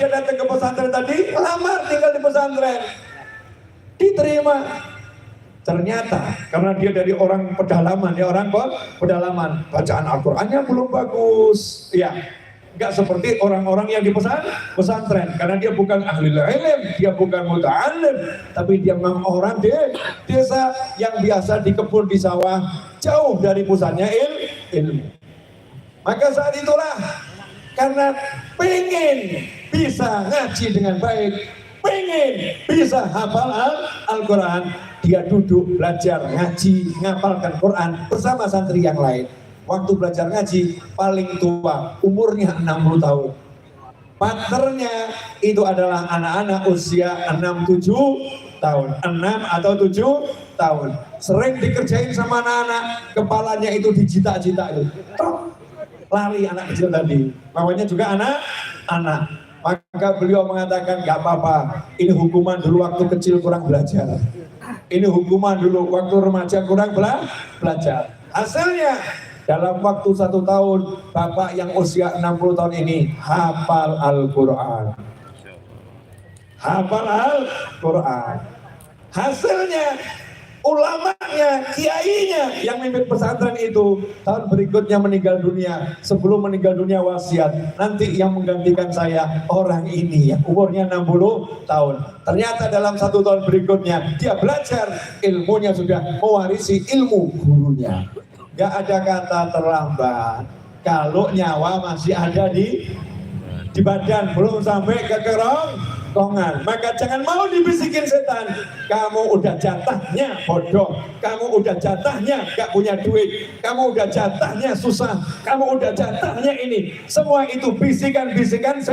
dia datang ke pesantren tadi, lamar tinggal di pesantren, diterima. Ternyata karena dia dari orang pedalaman, dia orang pedalaman, bacaan Al-Qur'annya belum bagus, ya, nggak seperti orang-orang yang di pesantren, karena dia bukan ahli ilm, dia bukan muta'alim, tapi dia memang orang di desa yang biasa di kebun, di sawah, jauh dari pusatnya ilmu. Maka saat itulah, karena pengen bisa ngaji dengan baik, pengen bisa hafal Al-Quran, dia duduk belajar ngaji, ngapalkan Quran bersama santri yang lain. Waktu belajar ngaji paling tua, umurnya 60 tahun. Partnernya itu adalah anak-anak usia 6-7 tahun, 6 atau 7 tahun. Sering dikerjain sama anak-anak, kepalanya itu dijita-jita itu. Lari anak kecil tadi, namanya juga anak-anak. Maka beliau mengatakan, gak apa-apa, ini hukuman dulu waktu kecil kurang belajar, ini hukuman dulu waktu remaja kurang belajar. Hasilnya dalam waktu 1 tahun, bapak yang usia 60 tahun ini hafal Al-Quran, hafal Al-Quran. Hasilnya ulamanya, kiainya yang mimpin pesantren itu tahun berikutnya meninggal dunia. Sebelum meninggal dunia wasiat, nanti yang menggantikan saya orang ini yang umurnya 60 tahun. Ternyata dalam 1 tahun berikutnya dia belajar, ilmunya sudah mewarisi ilmu gurunya. Gak ada kata terlambat kalau nyawa masih ada di badan, belum sampai ke kerongkongan. Maka jangan mau dibisikin setan, kamu udah jatahnya bodoh, kamu udah jatahnya gak punya duit, kamu udah jatahnya susah, kamu udah jatahnya ini. Semua itu bisikan-bisikan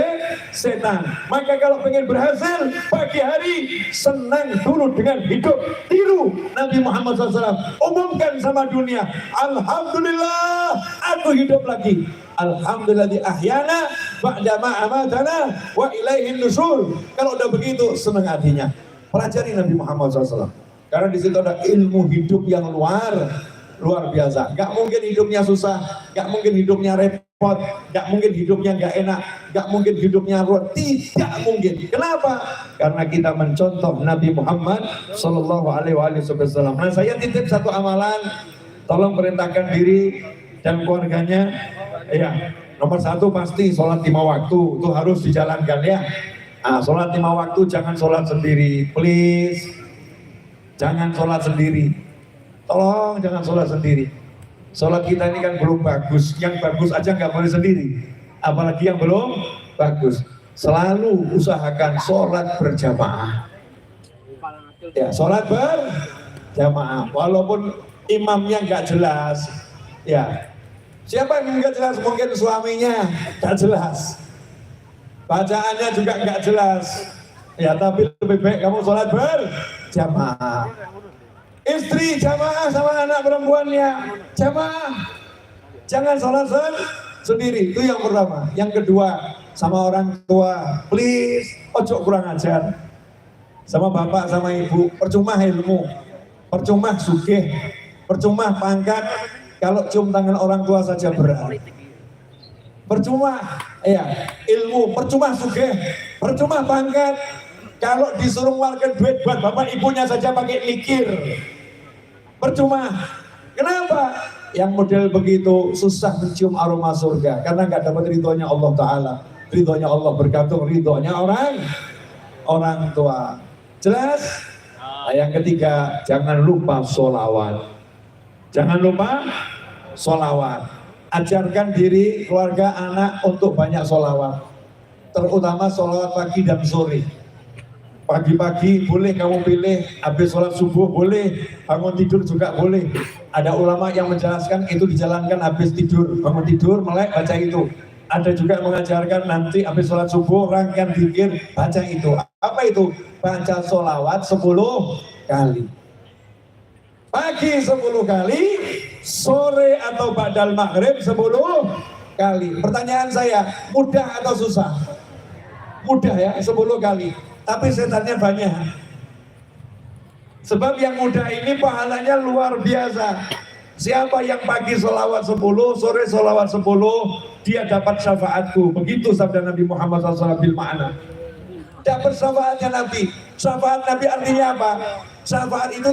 setan. Maka kalau pengen berhasil pagi hari, senang dulu dengan hidup, tiru Nabi Muhammad SAW, umumkan sama dunia, alhamdulillah aku hidup lagi, alhamdulillah di ahyana ba'da ma amatana wa ilaihin nusyur. Kalau udah begitu senang hatinya. Pelajari Nabi Muhammad SAW, karena di situ ada ilmu hidup yang luar biasa. Gak mungkin hidupnya susah, gak mungkin hidupnya repot, gak mungkin hidupnya gak enak, gak mungkin hidupnya ruwet, tidak mungkin. Kenapa? Karena kita mencontoh Nabi Muhammad SAW. Nah, saya titip satu amalan, tolong perintahkan diri dan keluarganya. Ya, nomor 1 pasti sholat 5 waktu, itu harus dijalankan ya. Nah, sholat 5 waktu, jangan sholat sendiri, please. Jangan sholat sendiri, tolong jangan sholat sendiri. Sholat kita ini kan belum bagus, yang bagus aja nggak boleh sendiri, apalagi yang belum bagus. Selalu usahakan sholat berjamaah. Ya, sholat berjamaah, walaupun imamnya nggak jelas. Ya, siapa yang nggak jelas? Mungkin suaminya nggak jelas, bacaannya juga nggak jelas. Ya, tapi lebih baik kamu sholat berjamaah. Istri jamaah sama anak perempuannya jamaah. Jangan sholat sendiri, itu yang pertama. Yang kedua, sama orang tua, please, ojo kurang ajar. Sama bapak, sama ibu, percuma ilmu, percuma sugih, percuma pangkat. Kalau cium tangan orang tua saja berat, percuma ya ilmu, percuma sugih, percuma pangkat. Kalau disuruh ngeluarkan duit buat bapak ibunya saja pakai mikir, percuma. Kenapa? Yang model begitu susah mencium aroma surga, karena nggak dapat ridhonya Allah Ta'ala. Ridhonya Allah bergantung ridhonya orang tua. Jelas? Nah, yang ketiga, jangan lupa sholawat. Jangan lupa sholawat. Ajarkan diri, keluarga, anak untuk banyak sholawat, terutama sholawat pagi dan sore. Pagi-pagi boleh kamu pilih, habis sholat subuh boleh, bangun tidur juga boleh. Ada ulama yang menjelaskan itu dijalankan habis tidur, bangun tidur melek baca itu. Ada juga mengajarkan nanti habis sholat subuh rangkaian zikir baca itu. Apa itu? Baca sholawat 10 kali. Pagi 10 kali, sore atau ba'dal maghrib 10 kali. Pertanyaan saya, mudah atau susah? Mudah ya, 10 kali. Tapi setannya banyak. Sebab yang mudah ini pahalanya luar biasa. Siapa yang pagi sholawat 10, sore sholawat 10, dia dapat syafaatku. Begitu sabda Nabi Muhammad SAW bil ma'na. Dapat syafaatnya Nabi. Syafaat Nabi artinya apa? Syafaat itu